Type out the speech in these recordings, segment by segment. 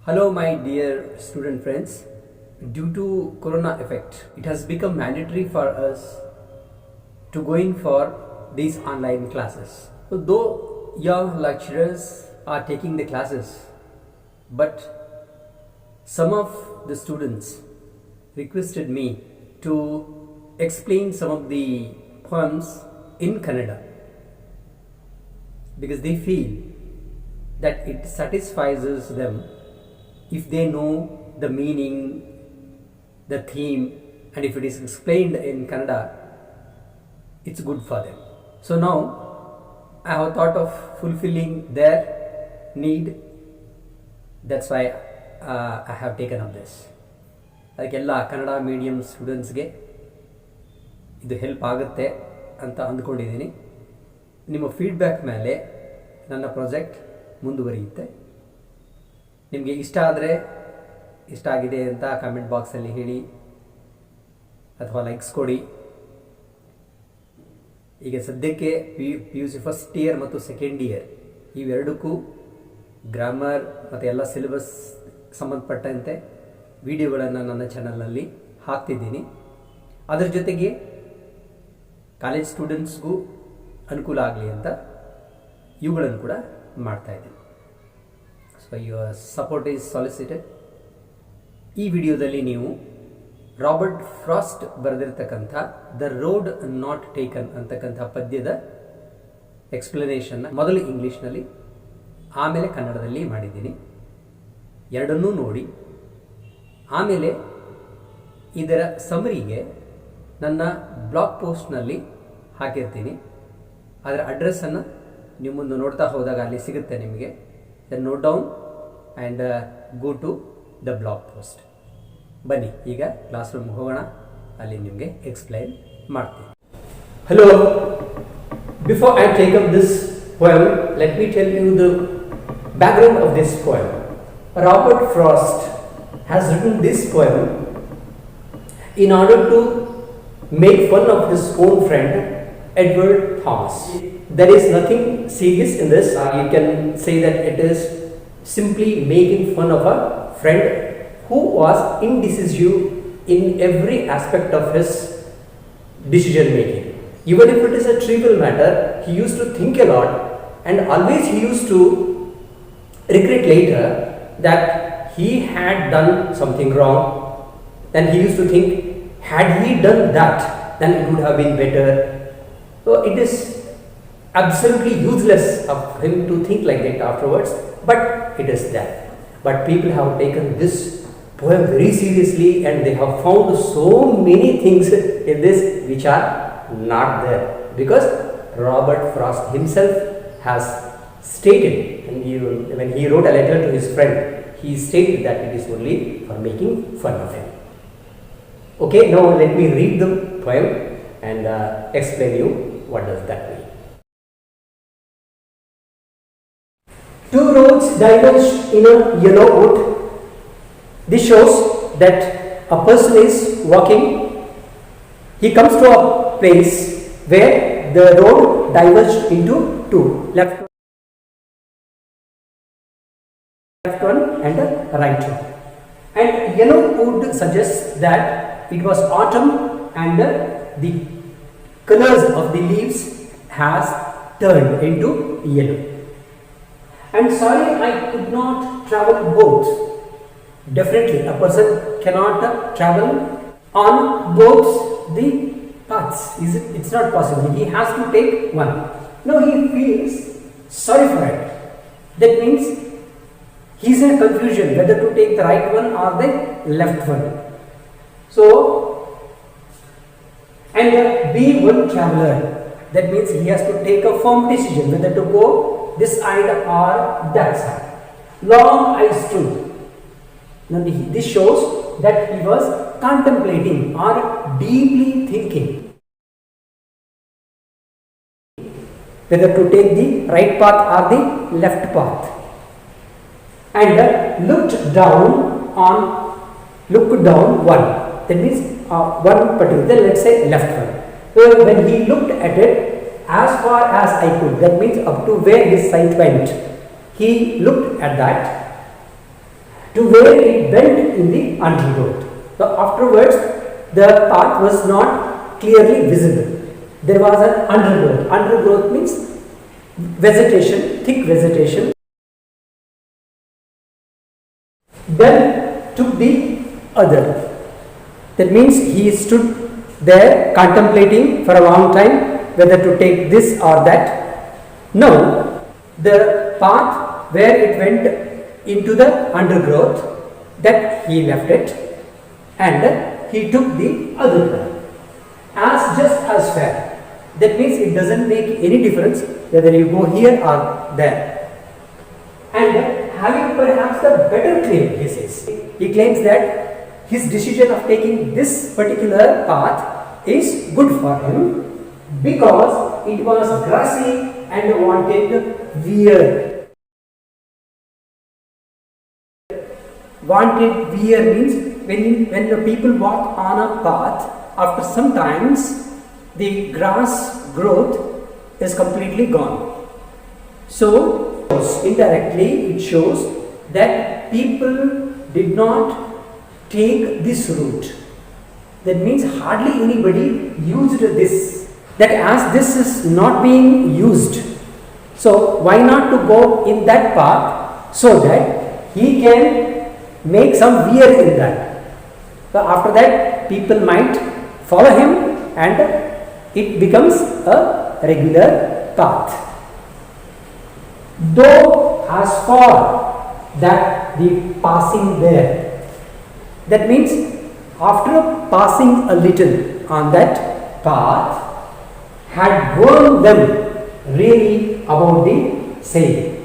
Hello, my dear student friends. Due to corona effect, it has become mandatory for us to go in for these online classes. So though young lecturers are taking the classes, but some of the students requested me to explain some of the poems in Kannada because they feel that it satisfies them if they know the meaning, the theme, and if it is explained in Kannada, it's good for them. So now I have thought of fulfilling their need. That's why I have taken up this. ಅದಕ್ಕೆಲ್ಲ Kannada medium ಸ್ಟೂಡೆಂಟ್ಸ್ಗೆ ಇದು help ಆಗುತ್ತೆ ಅಂತ ಅಂದ್ಕೊಂಡಿದ್ದೀನಿ. ನಿಮ್ಮ feedback ಮೇಲೆ ನನ್ನ project ಮುಂದುವರಿಯುತ್ತೆ. ನಿಮಗೆ ಇಷ್ಟ ಆದರೆ ಇಷ್ಟ ಆಗಿದೆ ಅಂತ ಕಮೆಂಟ್ ಬಾಕ್ಸಲ್ಲಿ ಹೇಳಿ ಅಥವಾ ಲೈಕ್ಸ್ ಕೊಡಿ. ಈಗ ಸದ್ಯಕ್ಕೆ P U C first year ಮತ್ತು ಸೆಕೆಂಡ್ ಇಯರ್ ಇವೆರಡಕ್ಕೂ ಗ್ರಾಮರ್ ಮತ್ತು ಎಲ್ಲ ಸಿಲೆಬಸ್ ಸಂಬಂಧಪಟ್ಟಂತೆ ವಿಡಿಯೋಗಳನ್ನು ನನ್ನ ಚಾನಲ್ನಲ್ಲಿ ಹಾಕ್ತಿದ್ದೀನಿ. ಅದರ ಜೊತೆಗೆ ಕಾಲೇಜ್ ಸ್ಟೂಡೆಂಟ್ಸ್ಗೂ ಅನುಕೂಲ ಆಗಲಿ ಅಂತ ಇವುಗಳನ್ನು ಕೂಡ ಮಾಡ್ತಾಯಿದ್ದೀನಿ. So your support is solicited. ಈ ವಿಡಿಯೋದಲ್ಲಿ ನೀವು ರಾಬರ್ಟ್ ಫ್ರಾಸ್ಟ್ ಬರೆದಿರ್ತಕ್ಕಂಥ ದ ರೋಡ್ ನಾಟ್ ಟೇಕನ್ ಅಂತಕ್ಕಂಥ ಪದ್ಯದ ಎಕ್ಸ್ಪ್ಲನೇಷನ್ನ ಮೊದಲು ಇಂಗ್ಲೀಷ್ನಲ್ಲಿ ಆಮೇಲೆ ಕನ್ನಡದಲ್ಲಿ ಮಾಡಿದ್ದೀನಿ. ಎರಡನ್ನೂ ನೋಡಿ. ಆಮೇಲೆ ಇದರ ಸಮರಿಗೆ ನನ್ನ ಬ್ಲಾಗ್ ಪೋಸ್ಟ್ನಲ್ಲಿ ಹಾಕಿರ್ತೀನಿ. ಅದರ ಅಡ್ರೆಸ್ಸನ್ನು ನೀವು ಮುಂದೆ ನೋಡ್ತಾ ಹೋದಾಗ ಅಲ್ಲಿ ಸಿಗುತ್ತೆ ನಿಮಗೆ. Then note down and go to the blog post. ಬನ್ನಿ ಈಗ ಕ್ಲಾಸ್ ರೂಮ್ಗೆ ಹೋಗೋಣ, ಅಲ್ಲಿ ನಿಮಗೆ ಎಕ್ಸ್ಪ್ಲೈನ್ ಮಾಡ್ತೀನಿ. Hello, before I take up this poem, let me tell you the background of this poem. Robert Frost has written this poem in order to make fun of his own friend Edward Thomas. There is nothing serious in this. You can say that it is simply making fun of a friend who was indecisive in every aspect of his decision making. Even if it is a trivial matter, he used to think a lot, and always he used to regret later that he had done something wrong. Then he used to think, had he done that, then it would have been better. So it is absolutely useless of him to think like that afterwards, but it is that. But people have taken this poem very seriously, and they have found so many things in this which are not there, because Robert Frost himself has stated, and when he wrote a letter to his friend, he stated that it is only for making fun of him. Okay, now let me read the poem and explain you what does that mean. Two roads diverge in a yellow wood. This shows that a person is walking. He comes to a place where the road diverged into two, left one and a right one. And yellow wood suggests that it was autumn and the colors of the leaves has turned into yellow. And sorry, I could not travel both. Definitely a person cannot travel on both the paths. It's not possible. He has to take one. Now he feels sorry for it. That means he's in confusion whether to take the right one or the left one. So, and being one traveler, that means he has to take a firm decision whether to go this side or that side. Long I stood. Now this shows that he was contemplating or deeply thinking whether to take the right path or the left path, and looked down one. That means one particular, let's say left one. So when he looked at it, as far as I could, that means up to where his sight went, he looked at that. to where it went in the undergrowth. So afterwards, the path was not clearly visible. There was an undergrowth. Undergrowth means vegetation, thick vegetation. Then took the other. That means he stood there contemplating for a long time whether to take this or that. Now, the path where it went into the undergrowth, that he left it and he took the other path as just as fair. That means it doesn't make any difference whether you go here or there. And having perhaps the better claim, he says. He claims that his decision of taking this particular path is good for him because it was grassy and wanted wear. Wanted wear means when the people walk on a path, after some times the grass growth is completely gone. So indirectly it shows that people did not take this route. That means hardly anybody used this. That as this is not being used, so why not to go in that path so that he can make some wear in that. So after that people might follow him and it becomes a regular path. Though as far that the passing there, that means after passing a little on that path, had warned them really about the same.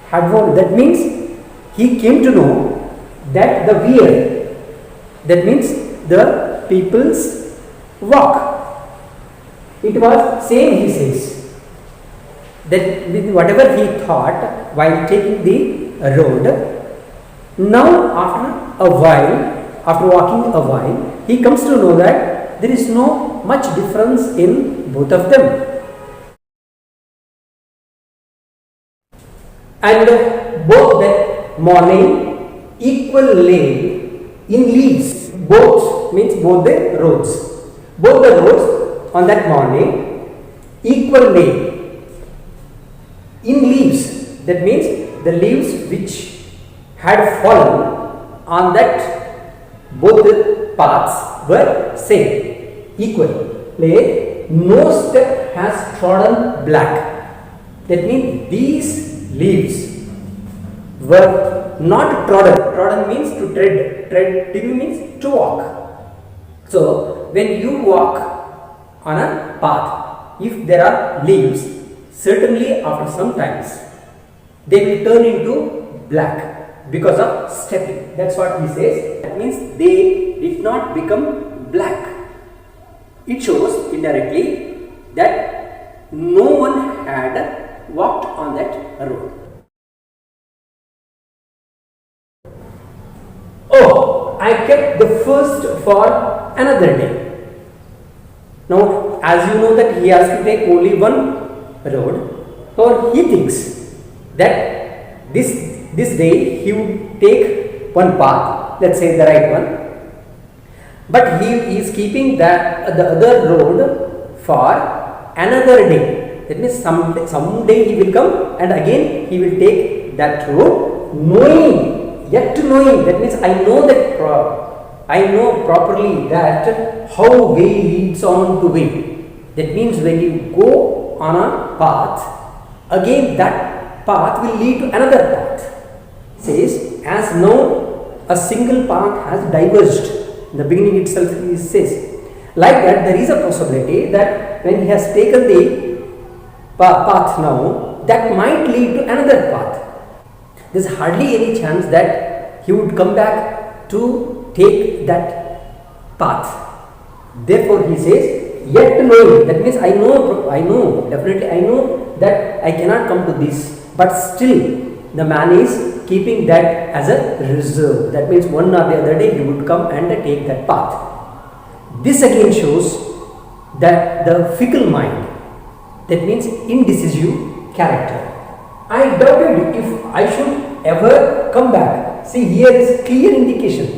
Had warned, that means he came to know that the wear, that means the people's walk, it was same, he says. That whatever he thought while taking the road, now after a while, after walking a while, he comes to know that there is no much difference in both of them. And both that morning equal lay in leaves. Both means both the roads. Both the roads on that morning equal lay in leaves. That means the leaves which had fallen on that both the paths were same, equal. Lay, no step has trodden black. That means these leaves were not trodden. Trodden means to tread. Tread means to walk. So when you walk on a path, if there are leaves, certainly after some times they will turn into black because of stepping. That's what he says. That means they did not become black. It shows indirectly that no one had walked on that road. Oh, I kept the first for another day. Now, as you know that he has to take only one road, so he thinks that this day he would take one path, let's say the right one, but he is keeping the other road for another day. That means someday he will come and again he will take that road, knowing, yet knowing. That means I know that I know properly that how way leads on to way. That means when you go on a path, again that path will lead to another path. Says, as now a single path has diverged. In the beginning itself he says. Like that, there is a possibility that when he has taken the path now, that might lead to another path. There is hardly any chance that he would come back to take that path. Therefore he says, yet knowing, that means I know, definitely I know that I cannot come to this, but still the man is keeping that as a reserve. That means one or the other day he would come and take that path. This again shows that the fickle mind, that means indecisive character. I doubted if I should ever come back See, here is clear indication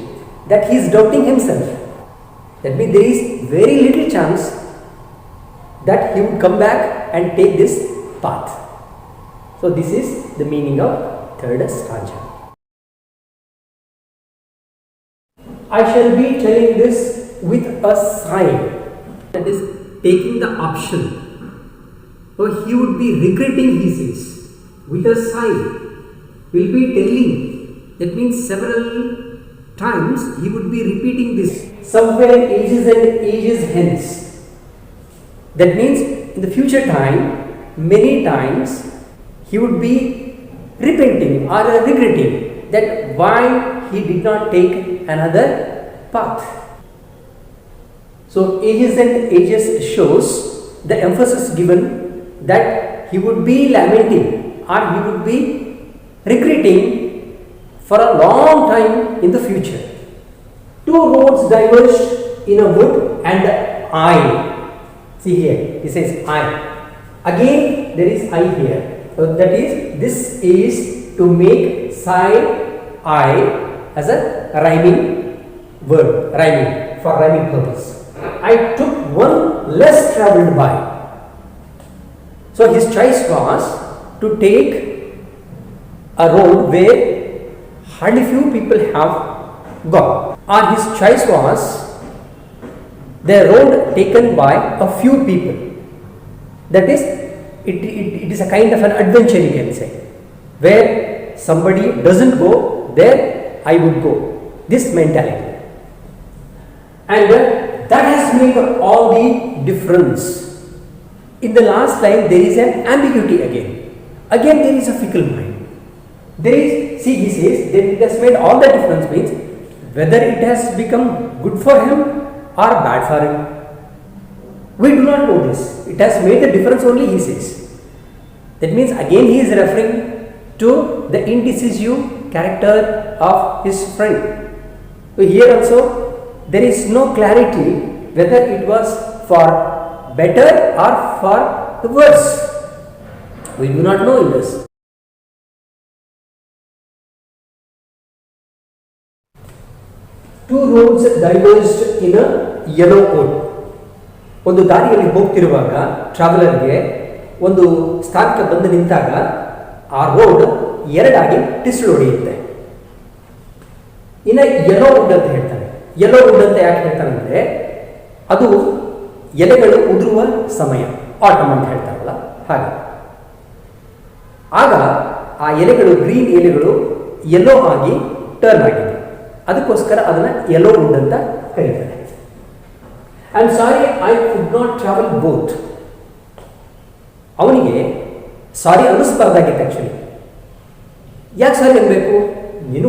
that he is doubting himself. That means there is very little chance that he would come back and take this path. So this is the meaning of third stanza. I shall be telling this with a sigh, that is taking the option. So he would be regretting, he says, with a sigh. Will be telling. That means several times he would be repeating this. Somewhere ages and ages hence. That means in the future time, many times he would be repenting or regretting that why he did not take another path. So ages and ages shows the emphasis given that he would be lamenting or he would be regretting for a long time in the future. Two roads diverged in a wood and I. See here, he says I. Again there is I here. So that is, this is to make side I as a rhyming word, rhyming, for rhyming purpose. I took one less travelled by. So his choice was to take a road where hardly few people have gone. Or his choice was the road taken by a few people. That is, it is a kind of an adventure, you can say, where somebody doesn't go, there I would go. This mentality. And that has made all the difference. In the last line there is an ambiguity again. Again there is a fickle mind. There is, see, he says that it has made all the difference, means whether it has become good for him or bad for him. We do not know this. It has made the difference only, he says. That means again he is referring to the indecisive character of his friend. So here also there is no clarity whether it was for better or for the worse. We do not know in this. Two roads diverged in a yellow wood. ಒಂದು ದಾರಿಯಲ್ಲಿ ಹೋಗ್ತಿರುವಾಗ ಟ್ರಾವೆಲರ್ಗೆ ಒಂದು ಸ್ಥಾನಕ್ಕೆ ಬಂದು ನಿಂತಾಗ ಆ road ಎರಡಾಗಿ ಟಿಸ್ಲು ಹೊಡೆಯುತ್ತೆ. ಇನ್ನು yellow wood ಅಂತ ಹೇಳ್ತಾನೆ. ಯೆಲ್ಲೋ ವುಡ್ ಅಂತ ಯಾಕೆ ಹೇಳ್ತಾನೆ ಅಂದರೆ ಅದು ಎಲೆಗಳು ಉದುರುವ ಸಮಯ, ಆಟಮ್ ಅಂತ ಹೇಳ್ತಾರಲ್ಲ ಹಾಗೆ. ಆಗ ಆ ಎಲೆಗಳು, ಗ್ರೀನ್ ಎಲೆಗಳು ಯೆಲ್ಲೋ ಆಗಿ ಟರ್ನ್ ಆಗಿದೆ. ಅದಕ್ಕೋಸ್ಕರ ಅದನ್ನ ಯೆಲ್ಲೋ ವುಡ್ ಅಂತ ಕರೀತಾರೆ. I am sorry I could not travel both. ಅವನಿಗೆ ಸಾರಿ ಅನ್ನಿಸ್ಬಾರ್ದಾಗಿತ್ತು ಆ್ಯಕ್ಚುಲಿ. ಯಾಕೆ ಸಾರಿ ಅನ್ಬೇಕು? ನೀನು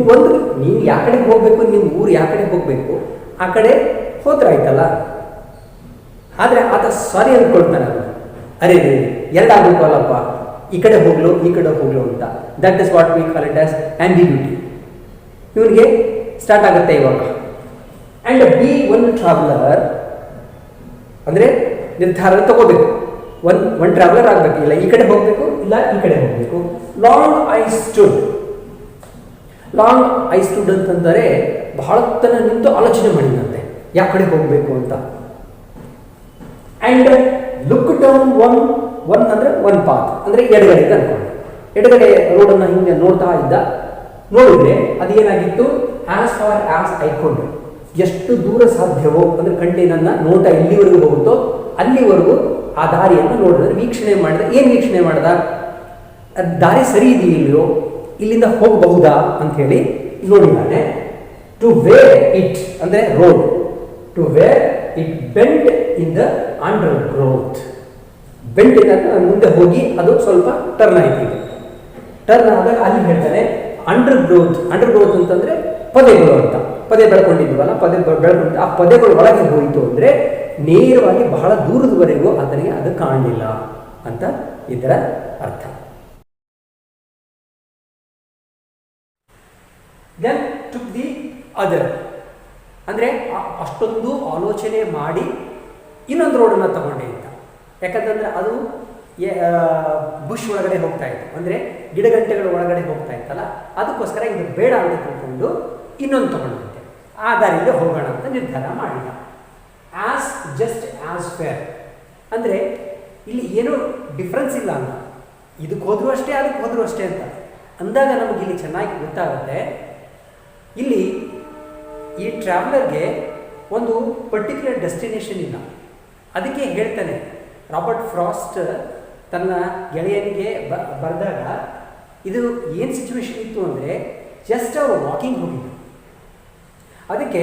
ಯಾವ ಕಡೆಗೆ ಹೋಗಬೇಕು, ನಿಮ್ಮ ಊರು ಯಾವ ಕಡೆಗೆ ಹೋಗಬೇಕು ಆ ಕಡೆ ಹೋದ್ರೆ ಆಯ್ತಲ್ಲ. ಆದರೆ ಆತ ಸಾರಿ ಅಂದ್ಕೊಳ್ತಾನೆ, ಅರೆ ಎರಡಾಗಬೇಕು ಅಲ್ಲಪ್ಪ, ಈ ಕಡೆ ಹೋಗ್ಲು ಈ ಕಡೆ ಹೋಗ್ಲು ಅಂತ. That is what we call it as ambiguity. ಇವನಿಗೆ ಸ್ಟಾರ್ಟ್ ಆಗುತ್ತೆ ಇವಾಗ. ಆ್ಯಂಡ್ ಬಿ ಒನ್ ಟ್ರಾವೆಲರ್ ಅಂದರೆ ನಿರ್ಧಾರ ತಗೋಬೇಕು. ಒನ್ ಟ್ರಾವೆಲರ್ ಆಗಬೇಕು, ಇಲ್ಲ ಈ ಕಡೆ ಹೋಗಬೇಕು ಇಲ್ಲ ಈ ಕಡೆ ಹೋಗಬೇಕು. Long I stood. Long I stood ಅಂತಂದರೆ ಬಹಳ ತನ ನಿಂತು ಆಲೋಚನೆ ಮಾಡಿದಂತೆ ಯಾವ ಕಡೆ ಹೋಗಬೇಕು ಅಂತ. ಆ್ಯಂಡ್ ಲುಕ್ ಡೌನ್ ಒನ್ ಅಂದರೆ ಒನ್ ಪಾತ್ ಅಂದರೆ ಎಡಗಡೆ ಅನ್ಕೊಂಡು ಎಡಗಡೆ ರೋಡನ್ನು ಹಿಂಗೆ ನೋಡ್ತಾ ಇದ್ದ. ನೋಡಿದ್ರೆ ಅದೇನಾಗಿತ್ತು, ಆಸ್ ಫಾರ್ ಆಸ್ ಐಕೊಂಡು, ಎಷ್ಟು ದೂರ ಸಾಧ್ಯವೋ ಅಂದರೆ ಕಣ್ಣಿನ ನೋಟ ಎಲ್ಲಿವರೆಗೂ ಹೋಗುತ್ತೋ ಅಲ್ಲಿವರೆಗೂ ಆ ದಾರಿಯನ್ನು ನೋಡಿದ್ರೆ ವೀಕ್ಷಣೆ ಮಾಡಿದ. ಏನು ವೀಕ್ಷಣೆ ಮಾಡ್ದ? ದಾರಿ ಸರಿ ಇದೆಯೋ, ಇಲ್ಲಿಂದ ಹೋಗಬಹುದಾ ಅಂತ ಹೇಳಿ ನೋಡಿದ್ದಾನೆ. ಟು ವೇರ್ ಇಟ್ ಅಂದರೆ road, to where it bend in the undergrowth. Bend ಮುಂದೆ ಹೋಗಿ ಅದು ಸ್ವಲ್ಪ ಟರ್ನ್ ಆಯ್ತು. ಈಗ ಟರ್ನ್ ಆದಾಗ ಅಲ್ಲಿ ಹೇಳ್ತಾನೆ ಅಂಡರ್ ಗ್ರೋತ್. ಅಂಡರ್ ಗ್ರೋತ್ ಅಂತಂದ್ರೆ ಪದೆಗಳು ಅಂತ. ಪದೆ ಬೆಳ್ಕೊಂಡಿದ್ವಲ್ಲ, ಪದೆ ಬೆಳ್ಕೊಂಡು ಆ ಪದೆಗಳು ಒಳಗೆ ಹೋಯಿತು ಅಂದರೆ ನೇರವಾಗಿ ಬಹಳ ದೂರದವರೆಗೂ ಆತನಿಗೆ ಅದು ಕಾಣಲಿಲ್ಲ ಅಂತ ಇದರ ಅರ್ಥ. ದೆನ್ ಟುಕ್ ದಿ ಅದರ್ ಅಂದರೆ ಅಷ್ಟೊಂದು ಆಲೋಚನೆ ಮಾಡಿ ಇನ್ನೊಂದು ರೋಡನ್ನು ತಗೊಂಡೆ ಅಂತ. ಯಾಕಂತಂದರೆ ಅದು ಬುಷ್ ಒಳಗಡೆ ಹೋಗ್ತಾ ಇತ್ತು, ಅಂದರೆ ಗಿಡಗಂಟೆಗಳ ಒಳಗಡೆ ಹೋಗ್ತಾ ಇತ್ತಲ್ಲ, ಅದಕ್ಕೋಸ್ಕರ ಇದು ಬೇಡ ಅಂತ ತಿಳ್ಕೊಂಡು ಇನ್ನೊಂದು ತಗೊಂಡಂತೆ ಆ ದಾರಿಯಲ್ಲಿ ಹೋಗೋಣ ಅಂತ ನಿರ್ಧಾರ ಮಾಡಿದ. ಆಸ್ ಜಸ್ಟ್ ಆಸ್ ಫೇರ್ ಅಂದರೆ ಇಲ್ಲಿ ಏನೂ ಡಿಫ್ರೆನ್ಸ್ ಇಲ್ಲ ಅಂತ, ಇದಕ್ಕೆ ಹೋದರೂ ಅಷ್ಟೇ ಅದಕ್ಕೆ ಹೋದರೂ ಅಷ್ಟೇ ಅಂತ ಅಂದಾಗ ನಮಗೆ ಇಲ್ಲಿ ಚೆನ್ನಾಗಿ ಗೊತ್ತಾಗುತ್ತೆ. ಇಲ್ಲಿ ಈ ಟ್ರಾವೆಲರ್ಗೆ ಒಂದು ಪರ್ಟಿಕ್ಯುಲರ್ ಡೆಸ್ಟಿನೇಷನ್ ಇಲ್ಲ. ಅದಕ್ಕೆ ಹೇಳ್ತಾನೆ ರಾಬರ್ಟ್ ಫ್ರಾಸ್ಟ್ ತನ್ನ ಗೆಳೆಯನಿಗೆ ಬರೆದಾಗ ಇದು ಏನು ಸಿಚುವೇಶನ್ ಇತ್ತು ಅಂದರೆ ಜಸ್ಟ್ ಅವರು ವಾಕಿಂಗ್ ಹೋಗಿದ್ದು. ಅದಕ್ಕೆ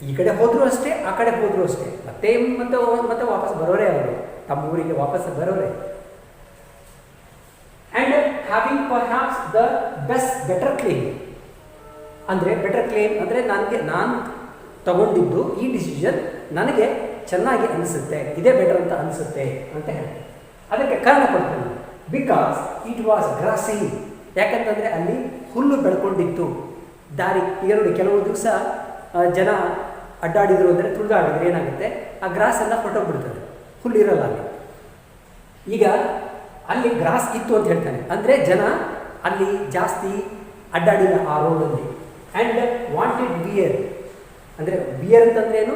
ಈ ಕಡೆ ಹೋದರೂ ಅಷ್ಟೇ ಆ ಕಡೆ ಹೋದರೂ ಅಷ್ಟೇ ಮತ್ತೆ ಮತ್ತೆ ಮತ್ತೆ ವಾಪಸ್ ಬರೋರೆ ಅವರು, ತಮ್ಮ ಊರಿಗೆ ವಾಪಸ್ ಬರೋರೆ. And having perhaps the better claim ಅಂದರೆ ಬೆಟರ್ ಕ್ಲೇಮ್ ಅಂದರೆ ನಾನು ತಗೊಂಡಿದ್ದು ಈ ಡಿಸಿಷನ್ ನನಗೆ ಚೆನ್ನಾಗಿ ಅನಿಸುತ್ತೆ, ಇದೇ ಬೆಟರ್ ಅಂತ ಅನಿಸುತ್ತೆ ಅಂತ ಹೇಳ್ತಾರೆ. ಅದಕ್ಕೆ ಕಾರಣ ಕೊಡ್ತಾನೆ, ಬಿಕಾಸ್ ಇಟ್ ವಾಸ್ ಗ್ರಾಸಿಂಗ್, ಯಾಕಂತಂದರೆ ಅಲ್ಲಿ ಹುಲ್ಲು ಬೆಳ್ಕೊಂಡಿತ್ತು ದಾರಿ. ಈಗ ನೋಡಿ ಕೆಲವು ದಿವಸ ಜನ ಅಡ್ಡಾಡಿದ್ರು ಅಂದರೆ ತುಳಿದಾಡಿದ್ರೆ ಏನಾಗುತ್ತೆ, ಆ ಗ್ರಾಸ್ ಎಲ್ಲ ಹೊರಟೋಗ್ಬಿಡ್ತದೆ, ಹುಲ್ಲು ಇರಲ್ಲ ಅಲ್ಲಿ. ಈಗ ಅಲ್ಲಿ ಗ್ರಾಸ್ ಇತ್ತು ಅಂತ ಹೇಳ್ತಾನೆ, ಅಂದರೆ ಜನ ಅಲ್ಲಿ ಜಾಸ್ತಿ ಅಡ್ಡಾಡಿಲ್ಲ ಆ ರೋಡಲ್ಲಿ. ಆ್ಯಂಡ್ ವಾಂಟೆಡ್ ಬಿಯರ್ ಅಂದರೆ ಬಿಯರ್ ಅಂತಂದ್ರೆ ಏನು,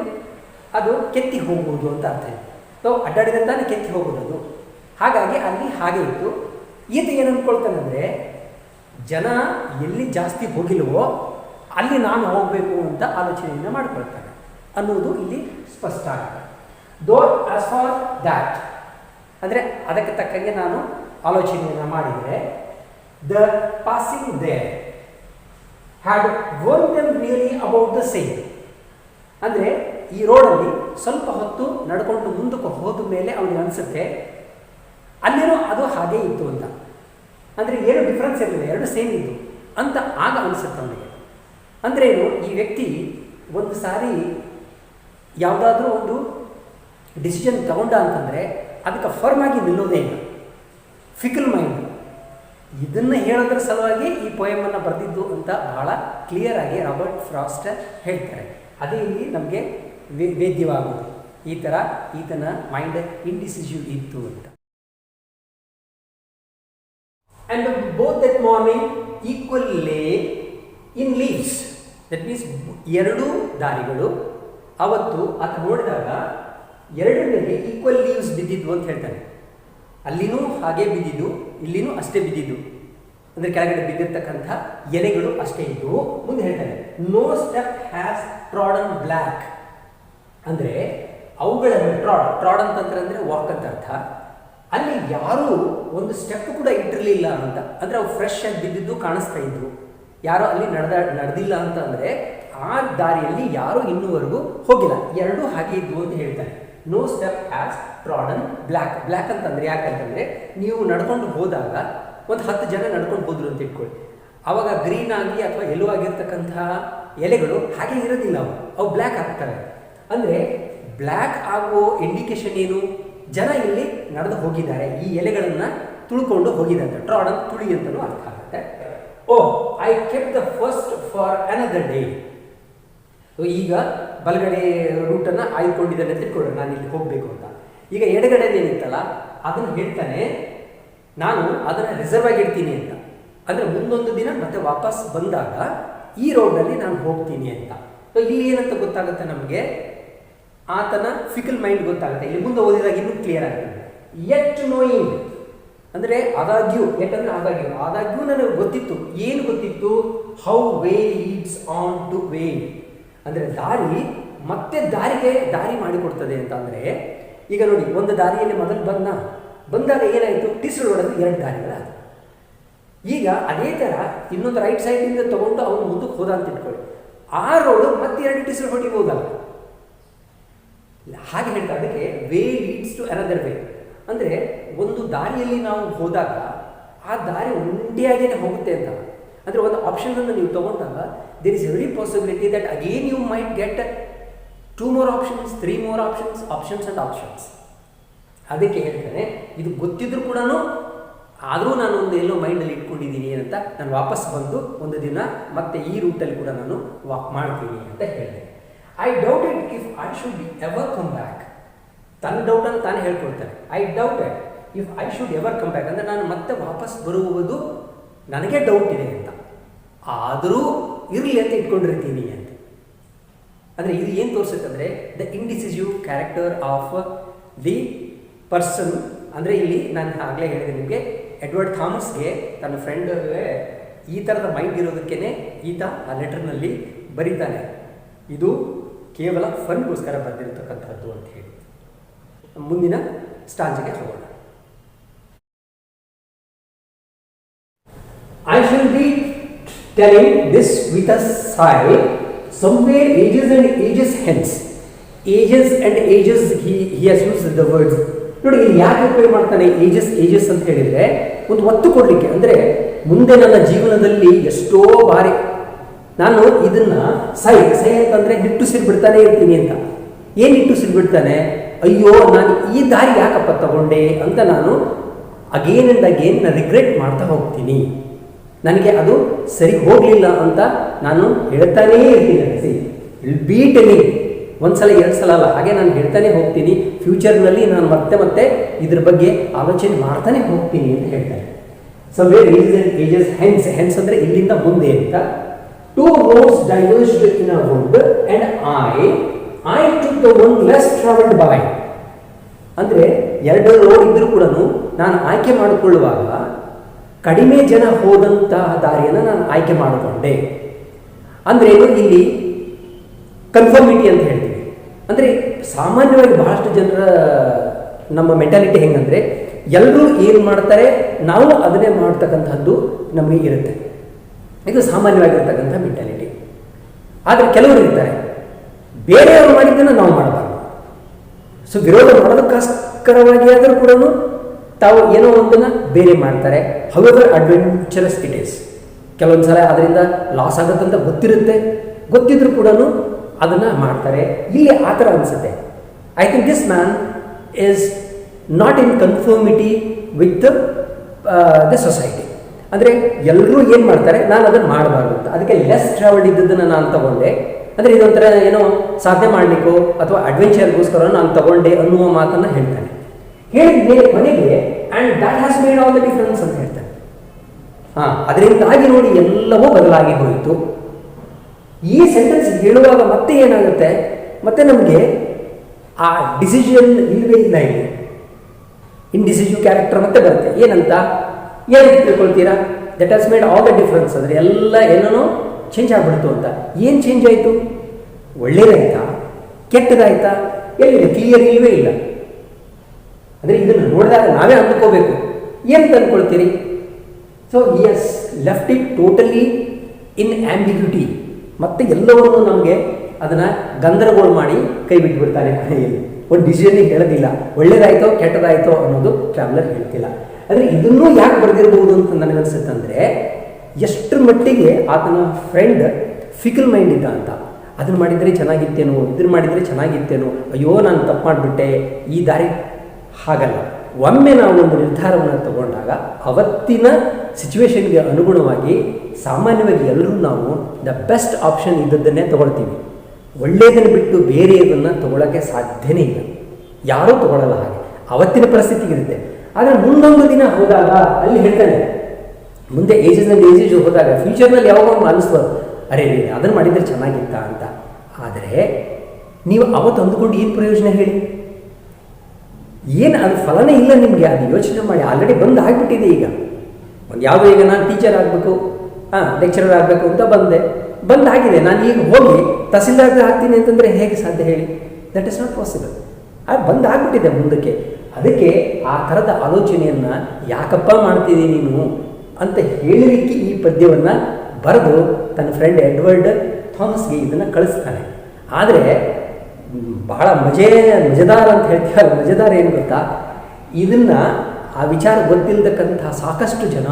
ಅದು ಕೆತ್ತಿ ಹೋಗ್ಬೋದು ಅಂತ ಅರ್ಥ ಇದೆ. ಸೊ ಅಡ್ಡಾಡಿದಂತಾನೆ ಕೆತ್ತಿ ಹೋಗೋದು ಅದು. ಹಾಗಾಗಿ ಅಲ್ಲಿ ಹಾಗೆ ಇತ್ತು. ಈತ ಏನು ಅಂದ್ಕೊಳ್ತಾನಂದರೆ ಜನ ಎಲ್ಲಿ ಜಾಸ್ತಿ ಹೋಗಿಲ್ವೋ ಅಲ್ಲಿ ನಾನು ಹೋಗಬೇಕು ಅಂತ ಆಲೋಚನೆಯನ್ನು ಮಾಡ್ಕೊಳ್ತಾನೆ ಅನ್ನೋದು ಇಲ್ಲಿ ಸ್ಪಷ್ಟ ಆಗುತ್ತೆ. ದೋ ಆಸ್ ಫಾರ್ ದ್ಯಾಟ್ ಅಂದರೆ ಅದಕ್ಕೆ ತಕ್ಕಂಗೆ ನಾನು ಆಲೋಚನೆಯನ್ನು ಮಾಡಿದರೆ the passing there had worn them really about the same. ಅಂದರೆ ಈ ರೋಡಲ್ಲಿ ಸ್ವಲ್ಪ ಹೊತ್ತು ನಡ್ಕೊಂಡು ಮುಂದಕ್ಕೆ ಹೋದ ಮೇಲೆ ಅವನಿಗೆ ಅನಿಸುತ್ತೆ ಅಲ್ಲೇನೋ ಅದು ಹಾಗೇ ಇತ್ತು ಅಂತ, ಅಂದರೆ ಏನು ಡಿಫ್ರೆನ್ಸ್ ಇರಲಿಲ್ಲ, ಎರಡು ಸೇಮ್ ಇತ್ತು ಅಂತ ಆಗ ಅನಿಸುತ್ತೆ ಅವನಿಗೆ. ಅಂದರೆ ಏನು, ಈ ವ್ಯಕ್ತಿ ಒಂದು ಸಾರಿ ಯಾವುದಾದ್ರೂ ಒಂದು ಡಿಸಿಷನ್ ತಗೊಂಡ ಅಂತಂದರೆ ಅದಕ್ಕೆ ಫರ್ಮ್ ಆಗಿ ನಿಲ್ಲೋದೇ ಇಲ್ಲ, ಫಿಕಲ್ ಮೈಂಡ್. ಇದನ್ನು ಹೇಳೋದ್ರ ಸಲುವಾಗಿ ಈ ಪೋಯಮನ್ನು ಬರೆದಿದ್ದು ಅಂತ ಬಹಳ ಕ್ಲಿಯರ್ ಆಗಿ ರಾಬರ್ಟ್ ಫ್ರಾಸ್ಟ್ ಹೇಳ್ತಾರೆ. ಅದೇ ಇಲ್ಲಿ ನಮಗೆ ವೇದ್ಯವಾಗುವುದು, ಈ ಥರ ಈತನ ಮೈಂಡ್ ಇಂಡಿಸಿಸಿವ್ ಇತ್ತು ಅಂತ. And both that morning equal ಲೇ ಇನ್ ಲೀವ್ಸ್, ದಟ್ ಮೀನ್ಸ್ ಎರಡೂ ದಾರಿಗಳು ಅವತ್ತು ಆತ ನೋಡಿದಾಗ ಎರಡರಲ್ಲಿ ಈಕ್ವಲ್ ಲೀವ್ಸ್ ಬಿದ್ದಿದ್ವು ಅಂತ ಹೇಳ್ತಾನೆ. ಅಲ್ಲಿನೂ ಹಾಗೆ ಬಿದ್ದಿದ್ದು, ಇಲ್ಲಿನೂ ಅಷ್ಟೇ ಬಿದ್ದಿದ್ದು, ಅಂದರೆ ಕೆಳಗಡೆ ಬಿದ್ದಿರ್ತಕ್ಕಂಥ ಎಲೆಗಳು ಅಷ್ಟೇ ಇದ್ದವು. ಮುಂದೆ ಹೇಳ್ತಾನೆ no step has trodden black, ಅಂದರೆ ಅವುಗಳನ್ನು ಟ್ರಾಡ್ ಅಂತಂದ್ರೆ ವಾಕ್ ಅಂತ ಅರ್ಥ. ಅಲ್ಲಿ ಯಾರೂ ಒಂದು ಸ್ಟೆಪ್ ಕೂಡ ಇಟ್ಟಿರಲಿಲ್ಲ ಅಂತ, ಅಂದರೆ ಅವು ಫ್ರೆಶ್ ಆಗಿ ಬಿದ್ದಿದ್ದು ಕಾಣಿಸ್ತಾ ಇದ್ವು. ಯಾರೋ ಅಲ್ಲಿ ನಡೆದಿಲ್ಲ ಅಂತ ಅಂದರೆ ಆ ದಾರಿಯಲ್ಲಿ ಯಾರೂ ಇನ್ನೂವರೆಗೂ ಹೋಗಿಲ್ಲ, ಎರಡೂ ಹಾಗೆ ಇದ್ವು ಅಂತ ಹೇಳ್ತಾನೆ. No step has trodden black. Black ಅಂತಂದರೆ ಯಾಕಂತಂದರೆ ನೀವು ನಡ್ಕೊಂಡು ಹೋದಾಗ ಒಂದು 10 ಜನ ನಡ್ಕೊಂಡು ಹೋದ್ರು ಅಂತ ಇಟ್ಕೊಳ್ಳಿ, ಆವಾಗ ಗ್ರೀನ್ ಆಗಿ ಅಥವಾ ಎಲ್ಲೋ ಆಗಿರ್ತಕ್ಕಂತಹ ಎಲೆಗಳು ಹಾಗೆ ಇರೋದಿಲ್ಲ, ಅವು ಬ್ಲ್ಯಾಕ್ ಆಗ್ತವೆ. ಅಂದರೆ ಬ್ಲ್ಯಾಕ್ ಆಗುವ ಇಂಡಿಕೇಶನ್ ಏನು, ಜನ ಇಲ್ಲಿ ನಡೆದು ಹೋಗಿದ್ದಾರೆ, ಈ ಎಲೆಗಳನ್ನು ತುಳ್ಕೊಂಡು ಹೋಗಿದ್ದಾರೆ. ಟ್ರಾಡನ್ ತುಳಿ ಅಂತಲೂ ಅರ್ಥ ಆಗುತ್ತೆ. ಓಹ್ I ಕೆಪ್ the first for another day. ಈಗ ಬಲಗಡೆ ರೂಟನ್ನು ಆಯ್ದುಕೊಂಡಿದ್ದಾನೆ ಅಂತ ಇಟ್ಕೊಳ್ಳೋಣ, ನಾನು ಇಲ್ಲಿ ಹೋಗಬೇಕು ಅಂತ. ಈಗ ಎಡಗಡೆದೇನಿತ್ತಲ್ಲ ಅದನ್ನು ಹೇಳ್ತಾನೆ, ನಾನು ಅದನ್ನು ರಿಸರ್ವ್ ಆಗಿಡ್ತೀನಿ ಅಂತ, ಅಂದರೆ ಮುಂದೊಂದು ದಿನ ಮತ್ತೆ ವಾಪಸ್ ಬಂದಾಗ ಈ ರೋಡಲ್ಲಿ ನಾನು ಹೋಗ್ತೀನಿ ಅಂತ. ಸೊ ಇಲ್ಲಿ ಏನಂತ ಗೊತ್ತಾಗುತ್ತೆ ನಮಗೆ, ಆತನ ಫಿಕಲ್ ಮೈಂಡ್ ಗೊತ್ತಾಗುತ್ತೆ. ಇಲ್ಲಿ ಮುಂದೆ ಓದಿದಾಗ ಇನ್ನೂ ಕ್ಲಿಯರ್ ಆಗುತ್ತೆ. ಯಟ್ ನೋಯಿಂಗ್ ಅಂದರೆ ಆದಾಗ್ಯೂ, ಯಾಕಂದರೆ ಆದಾಗ್ಯೂ ನನಗೆ ಗೊತ್ತಿತ್ತು. ಏನು ಗೊತ್ತಿತ್ತು, how way leads on to way, ಅಂದರೆ ದಾರಿ ಮತ್ತೆ ದಾರಿ ಮಾಡಿಕೊಡ್ತದೆ ಅಂತ. ಅಂದರೆ ಈಗ ನೋಡಿ, ಒಂದು ದಾರಿಯಲ್ಲಿ ಮೊದಲು ಬಂದಾಗ ಏನಾಯಿತು, ಟಿಸಲ್ ಹೊಡೆದು 2 ದಾರಿಗಳಾದ. ಈಗ ಅದೇ ಥರ ಇನ್ನೊಂದು ರೈಟ್ ಸೈಡಿಂದ ತೊಗೊಂಡು ಅವನು ಮುಂದಕ್ಕೆ ಹೋದ ಅಂತ ಇಟ್ಕೊಳ್ಳಿ, ಆ ರೋಡು ಮತ್ತೆ 2 ಟಿಸಲ್ ಹೊಡಿಬೋದಲ್ಲ, ಹಾಗೆ ಹೇಳ್ತಾ. ಅದಕ್ಕೆ way leads to another way, ಅಂದರೆ ಒಂದು ದಾರಿಯಲ್ಲಿ ನಾವು ಹೋದಾಗ ಆ ದಾರಿ ಒಂಟಿಯಾಗೇ ಹೋಗುತ್ತೆ ಅಂತ. ಅಂದರೆ ಒಂದು ಆಪ್ಷನನ್ನು ನೀವು ತೊಗೊಂಡಾಗ there is every possibility that again you might get 2 more options, 3 more options and options. ಅದಕ್ಕೆ ಹೇಳ್ತಾನೆ, ಇದು ಗೊತ್ತಿದ್ರು ಕೂಡ ಆದರೂ ನಾನು ಒಂದು ಎಲ್ಲೋ ಮೈಂಡಲ್ಲಿ ಇಟ್ಕೊಂಡಿದ್ದೀನಿ ಅಂತ, ನಾನು ವಾಪಸ್ ಬಂದು ಒಂದು ದಿನ ಮತ್ತೆ ಈ ರೂಟಲ್ಲಿ ಕೂಡ ನಾನು ವಾಕ್ ಮಾಡ್ತೀನಿ ಅಂತ ಹೇಳಿದೆ. I doubted if I should ever come back. ತನ್ನ ಡೌಟನ್ನು ತಾನೇ ಹೇಳ್ಕೊಳ್ತಾರೆ. I doubted if I should ever come back ಅಂದರೆ ನಾನು ಮತ್ತೆ ವಾಪಸ್ ಬರುವುದು ನನಗೆ ಡೌಟ್ ಇದೆ ಅಂತ, ಆದರೂ ಇರಲಿ ಅಂತ ಇಟ್ಕೊಂಡಿರ್ತೀನಿ ಅಂತ. ಅಂದರೆ ಇದು ಏನು ತೋರಿಸುತ್ತೆ ಅಂದರೆ the ಇಂಡಿಸಿಸಿವ್ character of the person. ಅಂದರೆ ಇಲ್ಲಿ ನಾನು ಆಗಲೇ ಹೇಳಿದೆ ನಿಮಗೆ, ಎಡ್ವರ್ಡ್ ಥಾಮಸ್ಗೆ ತನ್ನ ಫ್ರೆಂಡ್ಗೆ ಈ ಥರದ ಮೈಂಡ್ ಇರೋದಕ್ಕೇ ಈತ ಆ ಲೆಟರ್ನಲ್ಲಿ ಬರೀತಾನೆ, ಇದು ಕೇವಲ ಫನ್ಗೋಸ್ಕರ ಬರೆದಿರತಕ್ಕಂಥದ್ದು ಅಂತ ಹೇಳಿ. ಮುಂದಿನ ಸ್ಟಾಂಜಿಗೆ ಹೋಗೋಣ. I shall be telling this with a sigh, somewhere ages and ages hence. Ages and ages he has used the words. ನೋಡಿ ಇಲ್ಲಿ ಯಾಕೆ ಉಪಯೋಗ ಮಾಡ್ತಾನೆ ಏಜಸ್ ಅಂತ ಹೇಳಿದರೆ, ಒಂದು ಒತ್ತು ಕೊಡಲಿಕ್ಕೆ. ಅಂದರೆ ಮುಂದೆ ನನ್ನ ಜೀವನದಲ್ಲಿ ಎಷ್ಟೋ ಬಾರಿ ನಾನು ಇದನ್ನ ಸೈ ಅಂತಂದರೆ ನಿಟ್ಟುಸಿರು ಇರ್ತೀನಿ ಅಂತ. ಏನು ನಿಟ್ಟುಸಿರು ಬಿಡ್ತಾನೆ, ಅಯ್ಯೋ ನಾನು ಈ ದಾರಿ ಯಾಕಪ್ಪ ತಗೊಂಡೆ ಅಂತ ನಾನು ಅಗೇನ್ ಆ್ಯಂಡ್ ಅಗೇನ್ ನಾನು ರಿಗ್ರೆಟ್ ಮಾಡ್ತಾ ಹೋಗ್ತೀನಿ. ನನಗೆ ಅದು ಸರಿ ಹೋಗಲಿಲ್ಲ ಅಂತ ನಾನು ಹೇಳ್ತಾನೇ ಇರ್ತೀನಿ. ಬಿ ಟೆಲಿಂಗ್ ಒಂದು ಸಲ ಎರಡು ಸಲ ಅಲ್ಲ, ಹಾಗೆ ನಾನು ಹೇಳ್ತಾನೆ ಹೋಗ್ತೀನಿ. ಫ್ಯೂಚರ್ನಲ್ಲಿ ನಾನು ಮತ್ತೆ ಇದ್ರ ಬಗ್ಗೆ ಆಲೋಚನೆ ಮಾಡ್ತಾನೆ ಹೋಗ್ತೀನಿ ಅಂತ ಹೇಳ್ತಾರೆ. ಸೊ ವೇರ್ ಏಜಸ್ ಹೆನ್ಸ್ ಅಂದರೆ ಇಲ್ಲಿಂದ ಮುಂದೆ ಅಂತ. Two roads diverged in a wood and I took the one less travelled by. ಅಂದರೆ ಎರಡು ರೋಡ್ ಇದ್ರೂ ಕೂಡ ನಾನು ಆಯ್ಕೆ ಮಾಡಿಕೊಳ್ಳುವಾಗ ಕಡಿಮೆ ಜನ ಹೋದಂತಹ ದಾರಿಯನ್ನು ನಾನು ಆಯ್ಕೆ ಮಾಡಿಕೊಂಡೆ. ಅಂದರೆ ಇಲ್ಲಿ ಕನ್ಫರ್ಮಿಟಿ ಅಂತ ಹೇಳ್ತೀವಿ. ಅಂದರೆ ಸಾಮಾನ್ಯವಾಗಿ ಬಹಳಷ್ಟು ಜನರ ನಮ್ಮ ಮೆಂಟಾಲಿಟಿ ಹೆಂಗಂದರೆ, ಎಲ್ಲರೂ ಏನು ಮಾಡ್ತಾರೆ ನಾವು ಅದನ್ನೇ ಮಾಡ್ತಕ್ಕಂಥದ್ದು ನಮಗೆ ಇರುತ್ತೆ. ಇದು ಸಾಮಾನ್ಯವಾಗಿರ್ತಕ್ಕಂಥ ಮೆಂಟಾಲಿಟಿ. ಆದರೆ ಕೆಲವರು ಇರ್ತಾರೆ, ಬೇರೆಯವರು ಮಾಡಿದ್ದನ್ನು ನಾವು ಮಾಡಬಾರ್ದು. ಸೊ ವಿರೋಧ ಮಾಡೋದಕ್ಕೋಸ್ಕರವಾಗಿ ಆದರೂ ಕೂಡ ತಾವು ಏನೋ ಒಂದನ್ನು ಬೇರೆ ಮಾಡ್ತಾರೆ. However adventurous it is. ಕೆಲವೊಂದು ಸಲ ಅದರಿಂದ ಲಾಸ್ ಆಗುತ್ತಂತ ಗೊತ್ತಿದ್ರೂ ಕೂಡ ಅದನ್ನು ಮಾಡ್ತಾರೆ. ಇಲ್ಲಿ ಆ ಥರ ಅನಿಸುತ್ತೆ. I think this man is not in ಕನ್ಫರ್ಮಿಟಿ with the society. ಅಂದರೆ ಎಲ್ಲರೂ ಏನು ಮಾಡ್ತಾರೆ ನಾನು ಅದನ್ನು ಮಾಡಬಾರ್ದು ಅಂತ, ಅದಕ್ಕೆ ಲೆಸ್ ಟ್ರಾವೆಲ್ಡ್ ಇದ್ದದನ್ನು ನಾನು ತಗೊಂಡೆ. ಅಂದರೆ ಇದೊಂಥರ ಏನೋ ಸಾಧನೆ ಮಾಡಲಿಕ್ಕೋ ಅಥವಾ ಅಡ್ವೆಂಚರ್ಗೋಸ್ಕರ ನಾನು ತಗೊಂಡೆ ಅನ್ನುವ ಮಾತನ್ನು ಹೇಳ್ತಾನೆ. ಹೇಳಿದ್ದೆ ಮನೆಗೆ and that has made all the difference ಅಂತ ಹೇಳ್ತಾನೆ. ಅದರಿಂದಾಗಿ ನೋಡಿ ಎಲ್ಲವೂ ಬದಲಾಗಿ ಹೋಯಿತು. ಈ ಸೆಂಟೆನ್ಸ್ ಹೇಳುವಾಗ ಮತ್ತೆ ಏನಾಗುತ್ತೆ, ಮತ್ತೆ ನಮಗೆ ಆ ಡಿಸಿಷನ್ ಇಲ್ಲವೇ ಇಲ್ಲ. ಇಲ್ಲಿ ಇಂಡಿಸಿಸಿವ್ ಕ್ಯಾರೆಕ್ಟರ್ ಮತ್ತೆ ಬರುತ್ತೆ. ಏನಂತ ತಿಳ್ಕೊಳ್ತೀರಾ, that has made all the difference. ಅಂದರೆ ಎಲ್ಲ ಏನೋ ಚೇಂಜ್ ಆಗ್ಬಿಡ್ತು ಅಂತ. ಏನು ಚೇಂಜ್ ಆಯಿತು? ಒಳ್ಳೇದಾಯ್ತಾ ಕೆಟ್ಟದಾಯ್ತಾ? ಎಲ್ಲಿದೆ? ಕ್ಲಿಯರ್ ಇಲ್ಲವೇ ಇಲ್ಲ. ಅಂದರೆ ಇದನ್ನು ನೋಡಿದಾಗ ನಾವೇ ಅಂದ್ಕೋಬೇಕು. ಏನು ಅಂದ್ಕೊಳ್ತೀರಿ? So he has left it totally in ambiguity. ಮತ್ತೆ ಎಲ್ಲವನ್ನೂ ನಮಗೆ ಅದನ್ನು ಗಂದರಗೋಳ ಮಾಡಿ ಕೈ ಬಿಟ್ಬಿಡ್ತಾನೆ. ಒಂದು ಡಿಸಿಷನ್ನಿಗೆ ಹೇಳೋದಿಲ್ಲ, ಒಳ್ಳೇದಾಯ್ತೋ ಕೆಟ್ಟದಾಯ್ತೋ ಅನ್ನೋದು ಟ್ರಾವೆಲರ್ ಹೇಳ್ತಿಲ್ಲ. ಅಂದರೆ ಇದನ್ನೂ ಯಾಕೆ ಬರೆದಿರ್ಬೋದು ಅಂತ ನನಗನ್ಸುತ್ತಂದರೆ, ಎಷ್ಟರ ಮಟ್ಟಿಗೆ ಆತನ ಫ್ರೆಂಡ್ ಫಿಕಲ್ ಮೈಂಡ್ ಇದ್ದ ಅಂತ. ಅದನ್ನು ಮಾಡಿದರೆ ಚೆನ್ನಾಗಿತ್ತೇನೋ, ಇದನ್ನು ಮಾಡಿದರೆ ಚೆನ್ನಾಗಿತ್ತೇನೋ, ಅಯ್ಯೋ ನಾನು ತಪ್ಪು ಮಾಡಿಬಿಟ್ಟೆ, ಈ ದಾರಿ. ಹಾಗಲ್ಲ. ಒಮ್ಮೆ ನಾವು ಒಂದು ನಿರ್ಧಾರವನ್ನು ತಗೊಂಡಾಗ ಅವತ್ತಿನ ಸಿಚುವೇಶನ್ಗೆ ಅನುಗುಣವಾಗಿ ಸಾಮಾನ್ಯವಾಗಿ ಎಲ್ಲರೂ ನಾವು ದ ಬೆಸ್ಟ್ ಆಪ್ಷನ್ ಇದ್ದದ್ದನ್ನೇ ತಗೊಳ್ತೀವಿ. ಒಳ್ಳೆಯದನ್ನು ಬಿಟ್ಟು ಬೇರೆಯದನ್ನು ತಗೊಳ್ಳೋಕ್ಕೆ ಸಾಧ್ಯನೇ ಇಲ್ಲ. ಯಾರೂ ತಗೊಳ್ಳಲ್ಲ. ಹಾಗೆ ಅವತ್ತಿನ ಪರಿಸ್ಥಿತಿಗಿರುತ್ತೆ. ಆದರೆ ಮುಂದೊಂದು ದಿನ ಹೋದಾಗ ಅಲ್ಲಿ ಹೇಳ್ತಾನೆ, ಮುಂದೆ ಏಜಸ್ ಹೋದಾಗ ಫ್ಯೂಚರ್ನಲ್ಲಿ ಯಾವಾಗ ಅನಿಸ್ಬೋದು, ಅರೆ ಅದನ್ನು ಮಾಡಿದರೆ ಚೆನ್ನಾಗಿತ್ತಾ ಅಂತ. ಆದರೆ ನೀವು ಅವತ್ತು ಅಂದುಕೊಂಡು ಏನು ಪ್ರಯೋಜನ ಹೇಳಿ? ಏನು ಅದು ಫಲನೇ ಇಲ್ಲ ನಿಮಗೆ. ಅದು ಯೋಚನೆ ಮಾಡಿ ಆಲ್ರೆಡಿ ಬಂದು ಆಗಿಬಿಟ್ಟಿದೆ. ಈಗ ಈಗ ನಾನು ಟೀಚರ್ ಆಗಬೇಕು, ಲೆಕ್ಚರರ್ ಆಗಬೇಕು ಅಂತ ಬಂದಾಗಿದೆ. ನಾನು ಈಗ ಹೋಗಿ ತಹಸೀಲ್ದಾರ್ ಆಗ್ತೀನಿ ಅಂತಂದರೆ ಹೇಗೆ ಸಾಧ್ಯ ಹೇಳಿ? That is not possible. ಅದು ಬಂದಾಗ್ಬಿಟ್ಟಿದೆ ಮುಂದಕ್ಕೆ. ಅದಕ್ಕೆ ಆ ಥರದ ಆಲೋಚನೆಯನ್ನು ಯಾಕಪ್ಪ ಮಾಡ್ತಿದ್ದೀನಿ ನೀನು ಅಂತ ಹೇಳಲಿಕ್ಕೆ ಈ ಪದ್ಯವನ್ನು ಬರೆದು ತನ್ನ ಫ್ರೆಂಡ್ ಎಡ್ವರ್ಡ್ ಥಾಮಸ್ಗೆ ಇದನ್ನು ಕಳಿಸ್ತಾನೆ. ಆದರೆ ಬಹಳ ಮಜೆದಾರ ಅಂತ ಹೇಳ್ತೀವಲ್ಲ, ಮಜೆದಾರ ಏನು ಗೊತ್ತಾ, ಇದನ್ನು ಆ ವಿಚಾರ ಗೊತ್ತಿಲ್ಲತಕ್ಕಂಥ ಸಾಕಷ್ಟು ಜನ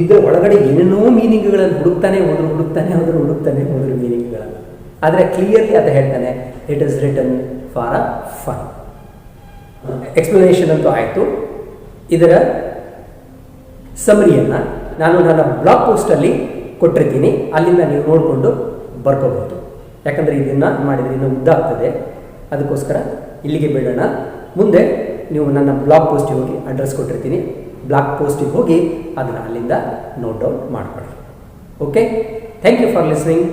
ಇದರ ಒಳಗಡೆ ಏನೇನೋ ಮೀನಿಂಗ್ಗಳನ್ನು ಹುಡುಕ್ತಾನೆ ಹೋದರು ಮೀನಿಂಗ್ಗಳನ್ನು. ಆದರೆ ಕ್ಲಿಯರ್ಲಿ ಅದು ಹೇಳ್ತಾನೆ, it is written for a fun. Explanation ಅಂತೂ ಆಯಿತು. ಇದರ ಸಮರಿಯನ್ನು ನಾನು ನನ್ನ ಬ್ಲಾಗ್ ಪೋಸ್ಟಲ್ಲಿ ಕೊಟ್ಟಿರ್ತೀನಿ, ಅಲ್ಲಿಂದ ನೀವು ನೋಡಿಕೊಂಡು ಬರ್ಕೋಬಹುದು. ಯಾಕಂದರೆ ಇದನ್ನು ಮಾಡಿದರೆ ಇನ್ನೂ ಉದ್ದ ಆಗ್ತದೆ. ಅದಕ್ಕೋಸ್ಕರ ಇಲ್ಲಿಗೆ ಬಿಡೋಣ. ಮುಂದೆ ನೀವು ನನ್ನ ಬ್ಲಾಗ್ ಪೋಸ್ಟಿಗೆ ಹೋಗಿ ಅಡ್ರೆಸ್ ಕೊಟ್ಟಿರ್ತೀನಿ, ಬ್ಲಾಗ್ ಪೋಸ್ಟಿಗೆ ಹೋಗಿ ಅದನ್ನು ಅಲ್ಲಿಂದ ನೋಟ್ ಡೌನ್ ಮಾಡ್ಕೊಳ್ಳಿ. Okay, thank you for listening.